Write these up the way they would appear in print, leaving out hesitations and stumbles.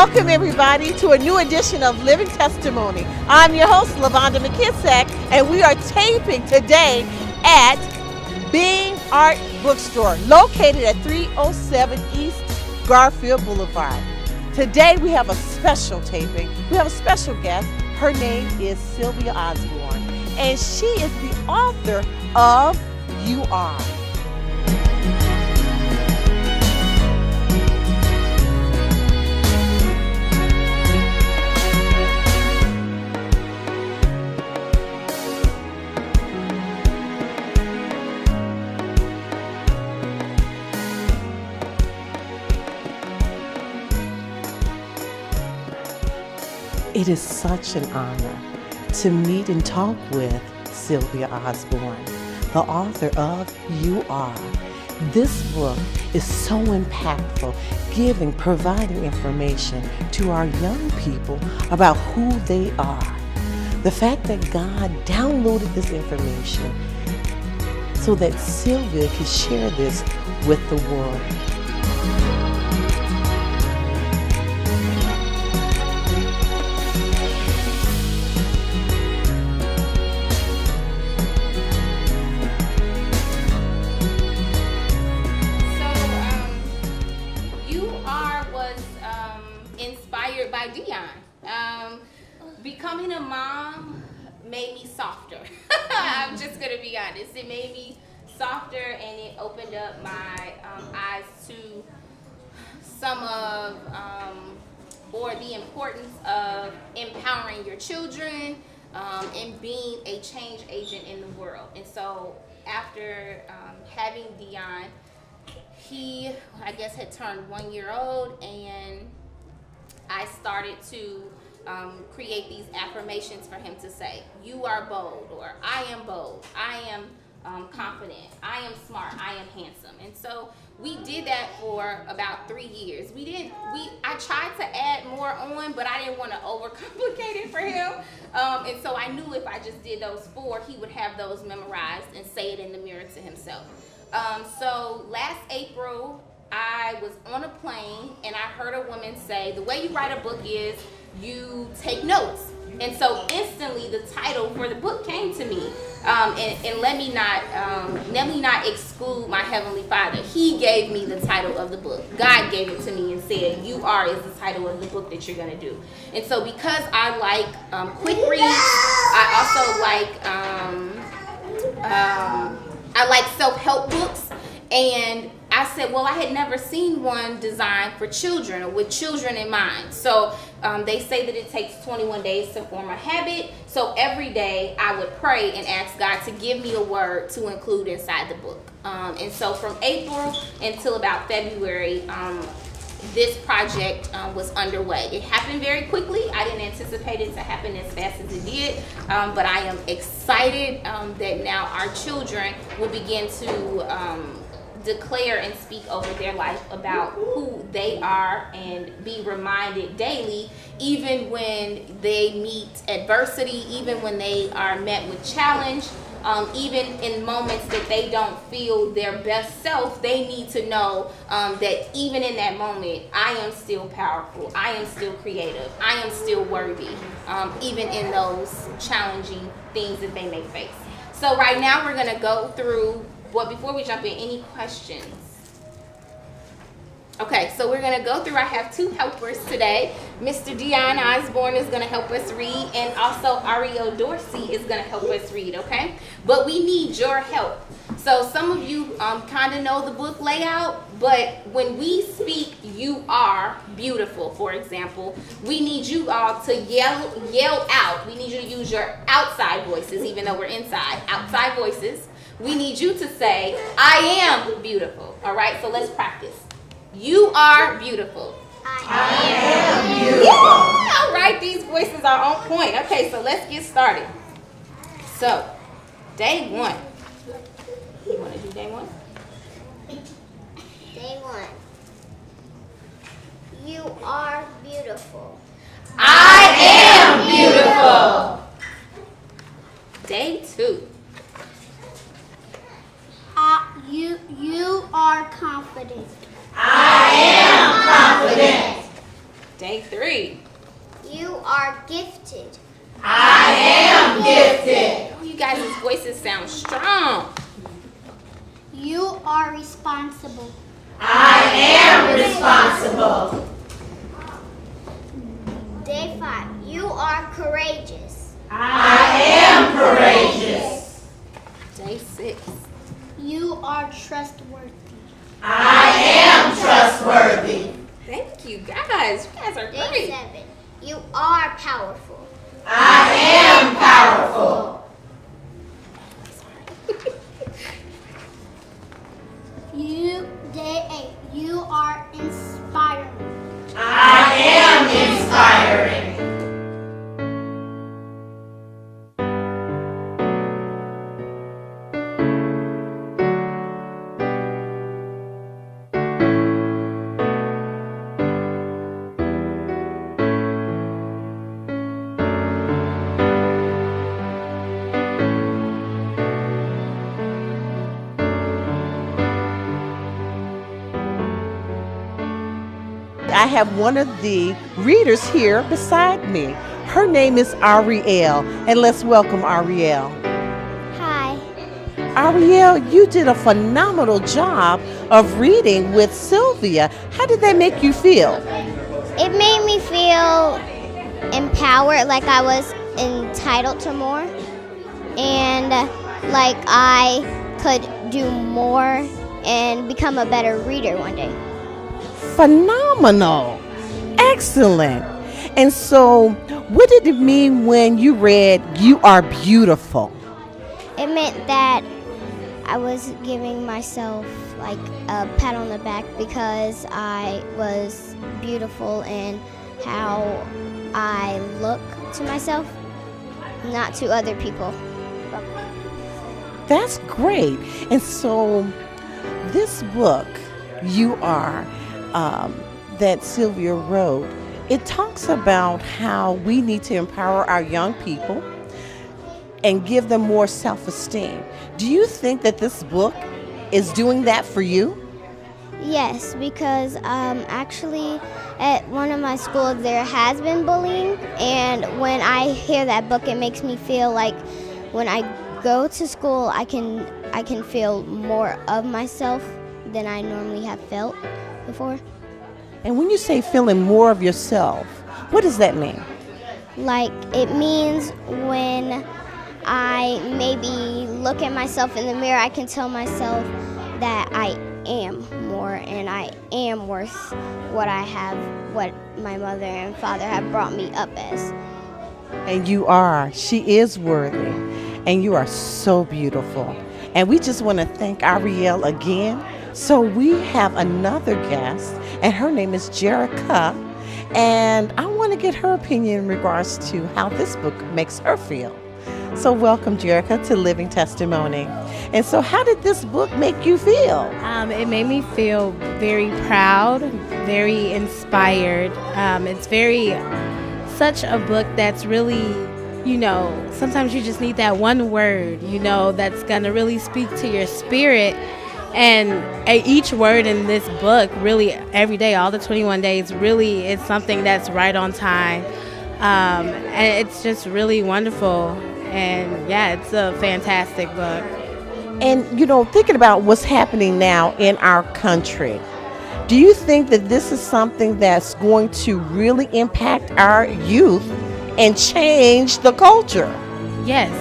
Welcome everybody to a new edition of Living Testimony. I'm your host, LaVonda McKissack, and we are taping today at Being Art Bookstore, located at 307 East Garfield Boulevard. Today we have a special taping. We have a special guest. Her name is Cilvia Osborne, and she is the author of You Are. It is such an honor to meet and talk with Cilvia Osborne, the author of You Are. This book is so impactful, providing information to our young people about who they are. The fact that God downloaded this information so that Cilvia could share this with the world. By Dion. Becoming a mom made me softer. I'm just going to be honest. It made me softer, and it opened up my eyes to some of, or the importance of empowering your children and being a change agent in the world. And so after having Dion, he, I guess, had turned 1 year old, and I started to create these affirmations for him to say. You are bold, or I am bold, I am confident, I am smart, I am handsome. And so we did that for about 3 years. I tried to add more on, but I didn't want to overcomplicate it for him. And so I knew if I just did those 4, he would have those memorized and say it in the mirror to himself. So last April, I was on a plane and I heard a woman say, the way you write a book is you take notes. And so instantly the title for the book came to me. And let me not exclude my Heavenly Father. He gave me the title of the book. God gave it to me and said, You Are is the title of the book that you're going to do. And so because I like quick reads, I like self-help books. And I said, well, I had never seen one designed for children or with children in mind. So they say that it takes 21 days to form a habit. So every day I would pray and ask God to give me a word to include inside the book. And so from April until about February, this project was underway. It happened very quickly. I didn't anticipate it to happen as fast as it did, but I am excited that now our children will begin to declare and speak over their life about who they are and be reminded daily, even when they meet adversity, even when they are met with challenge, even in moments that they don't feel their best self. They need to know that even in that moment, I am still powerful, I am still creative, I am still worthy, even in those challenging things that they may face. So right now we're going to go through. Well, before we jump in, any questions? Okay, so we're going to go through. I have 2 helpers today. Mr. Dion Osborne is going to help us read, and also Ariel Dorsey is going to help us read, okay? But we need your help. So some of you kind of know the book layout, but when we speak You Are Beautiful, for example, we need you all to yell out. We need you to use your outside voices, even though we're inside. Outside voices. We need you to say, I am beautiful. All right, so let's practice. You are beautiful. I am beautiful. Yeah, all right, these voices are on point. Okay, so let's get started. So, day 1. You want to do day 1? Day 1. You are beautiful. I am beautiful. Day 2. You are confident. I am confident. Day 3. You are gifted. I am gifted. Oh, you guys' voices sound strong. You are responsible. I am responsible. Day 5. You are courageous. I am courageous. Day 6. You are trustworthy. I am trustworthy. Thank you guys. You guys are Day great. 7. You are powerful. I am powerful. Day 8. You are inspiring. I am inspiring. I have one of the readers here beside me. Her name is Ariel, and let's welcome Ariel. Hi. Ariel, you did a phenomenal job of reading with Cilvia. How did that make you feel? It made me feel empowered, like I was entitled to more, and like I could do more and become a better reader one day. Phenomenal. Excellent. And so, what did it mean when you read You Are Beautiful? It meant that I was giving myself like a pat on the back because I was beautiful and how I look to myself, not to other people. That's great. And so, this book, You Are, that Cilvia wrote, it talks about how we need to empower our young people and give them more self-esteem. Do you think that this book is doing that for you? Yes, because actually at one of my schools there has been bullying, and when I hear that book it makes me feel like when I go to school I can feel more of myself than I normally have felt before. And when you say feeling more of yourself, what does that mean? Like, it means when I maybe look at myself in the mirror, I can tell myself that I am more and I am worth what I have, what my mother and father have brought me up as. And you are. She is worthy. And you are so beautiful. And we just want to thank Ariel again. So we have another guest, and her name is Jerica. And I want to get her opinion in regards to how this book makes her feel. So welcome, Jerica, to Living Testimony. And so how did this book make you feel? It made me feel very proud, very inspired. It's such a book that's really, sometimes you just need that one word, that's going to really speak to your spirit. And each word in this book, really, every day, all the 21 days, really is something that's right on time. And it's just really wonderful. And yeah, it's a fantastic book. And, thinking about what's happening now in our country, do you think that this is something that's going to really impact our youth and change the culture? Yes.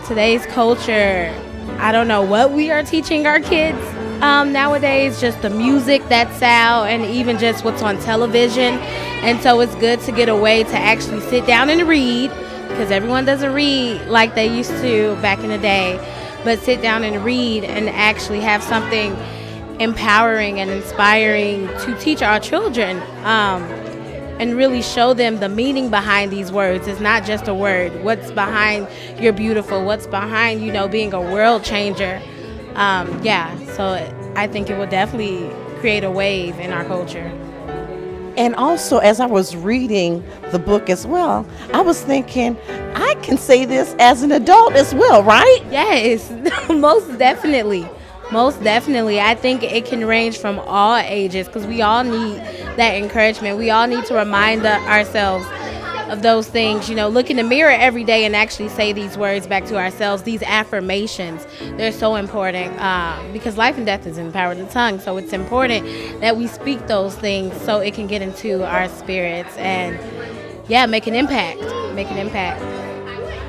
Today's culture, I don't know what we are teaching our kids nowadays, just the music that's out and even just what's on television. And so it's good to get a way to actually sit down and read, because everyone doesn't read like they used to back in the day, but sit down and read and actually have something empowering and inspiring to teach our children, and really show them the meaning behind these words. It's not just a word. What's behind you're beautiful? What's behind, being a world changer? So I think it will definitely create a wave in our culture. And also, as I was reading the book as well, I was thinking, I can say this as an adult as well, right? Yes, most definitely. Most definitely. I think it can range from all ages because we all need that encouragement. We all need to remind ourselves of those things, look in the mirror every day and actually say these words back to ourselves, these affirmations. They're so important because life and death is in the power of the tongue. So it's important that we speak those things so it can get into our spirits and, make an impact.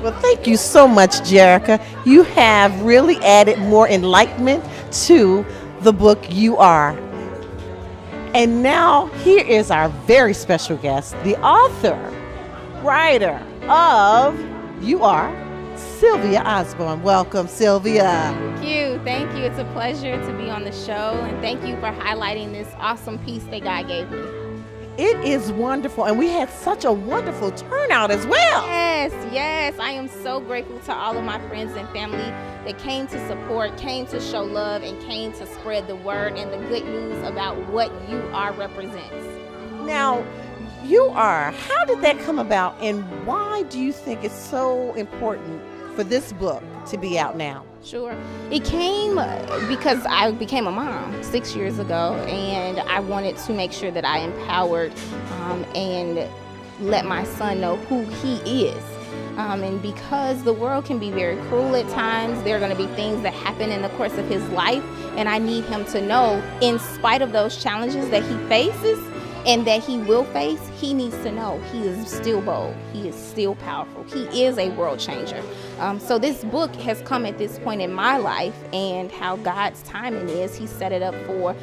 Well, thank you so much, Jerica. You have really added more enlightenment to the book You Are. And now here is our very special guest, the author, writer of You Are, Cilvia Osborne. Welcome, Cilvia. Thank you. It's a pleasure to be on the show, and thank you for highlighting this awesome piece that God gave me. It is wonderful, and we had such a wonderful turnout as well. Yes. I am so grateful to all of my friends and family that came to support, came to show love, and came to spread the word and the good news about what You Are represents. Now, You Are, how did that come about, and why do you think it's so important for this book to be out now? Sure. It came because I became a mom 6 years ago, and I wanted to make sure that I empowered and let my son know who he is. And because the world can be very cruel at times, there are going to be things that happen in the course of his life, and I need him to know, in spite of those challenges that he faces and that he will face, he needs to know he is still bold, he is still powerful, he is a world changer. So this book has come at this point in my life, and how God's timing is, he set it up for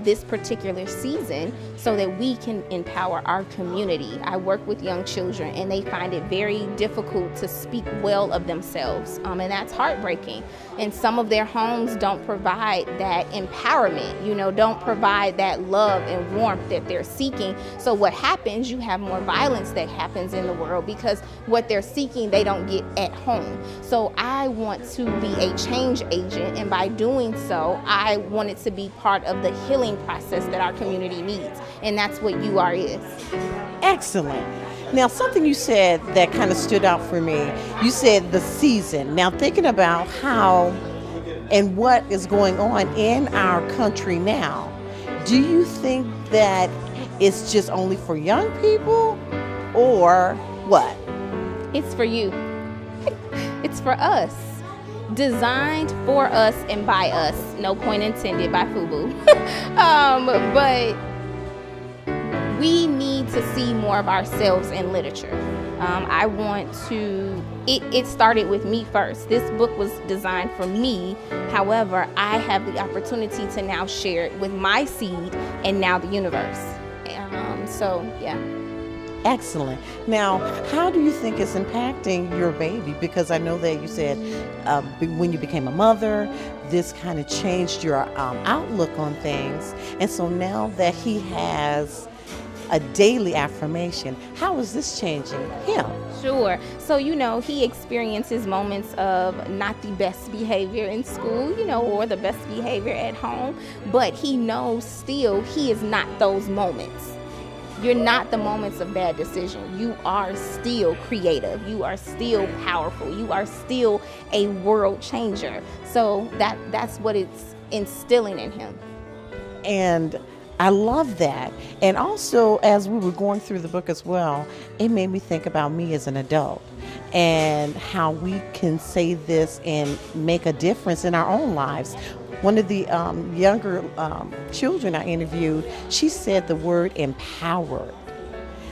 this particular season so that we can empower our community. I work with young children, and they find it very difficult to speak well of themselves, and that's heartbreaking. And some of their homes don't provide that empowerment, don't provide that love and warmth that they're seeking. So what happens, you have more violence that happens in the world because what they're seeking, they don't get at home. So I want to be a change agent, and by doing so, I want it to be part of the healing process that our community needs, and that's what You Are is. Excellent. Now, something you said that kind of stood out for me, you said the season. Now, thinking about how and what is going on in our country now, do you think that it's just only for young people, or what? It's for you. It's for us. Designed for us and by us. No point intended, by FUBU. But we need to see more of ourselves in literature. I want to, it started with me first. This book was designed for me. However, I have the opportunity to now share it with my seed and now the universe. Yeah. Excellent. Now, how do you think it's impacting your baby? Because I know that you said when you became a mother, this kind of changed your outlook on things. And so now that he has a daily affirmation, how is this changing him? Sure. So, he experiences moments of not the best behavior in school, or the best behavior at home, but he knows still he is not those moments. You're not the moments of bad decision. You are still creative. You are still powerful. You are still a world changer. So that's what it's instilling in him. And I love that. And also, as we were going through the book as well, it made me think about me as an adult and how we can say this and make a difference in our own lives. One of the younger children I interviewed, she said the word empowered,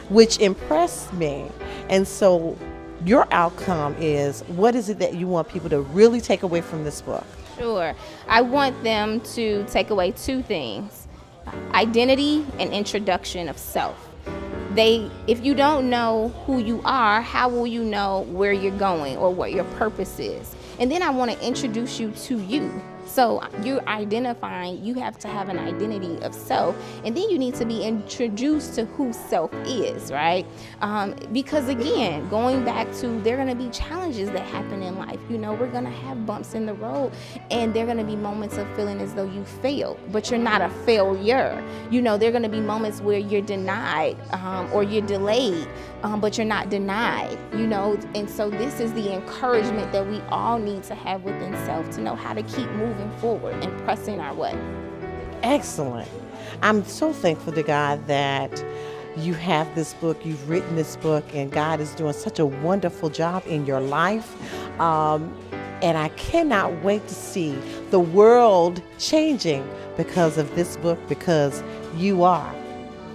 which impressed me. And so your outcome is, what is it that you want people to really take away from this book? Sure. I want them to take away two things: identity and introduction of self. If you don't know who you are, how will you know where you're going or what your purpose is? And then I want to introduce you to you. So you're identifying, you have to have an identity of self, and then you need to be introduced to who self is, right? Because again, going back to, there are going to be challenges that happen in life. We're going to have bumps in the road, and there are going to be moments of feeling as though you failed, but you're not a failure. There are going to be moments where you're denied or you're delayed, but you're not denied, and so this is the encouragement that we all need to have within self, to know how to keep moving moving forward and pressing our way. Excellent. I'm so thankful to God that you have this book, you've written this book, and God is doing such a wonderful job in your life. And I cannot wait to see the world changing because of this book, because You Are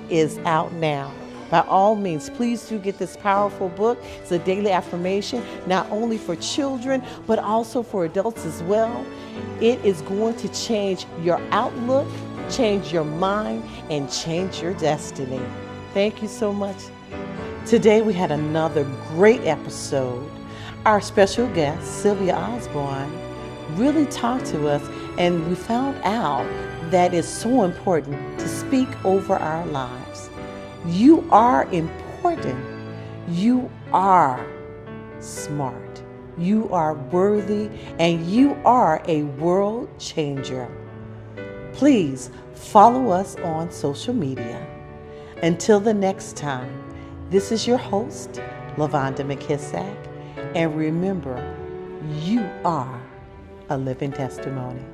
is out now. By all means, please do get this powerful book. It's a daily affirmation, not only for children, but also for adults as well. It is going to change your outlook, change your mind, and change your destiny. Thank you so much. Today we had another great episode. Our special guest, Cilvia Osborne, really talked to us, and we found out that it's so important to speak over our lives. You are important. You are smart. You are worthy, and you are a world changer. Please follow us on social media. Until the next time, this is your host, LaVonda McKissack, and remember, you are a living testimony.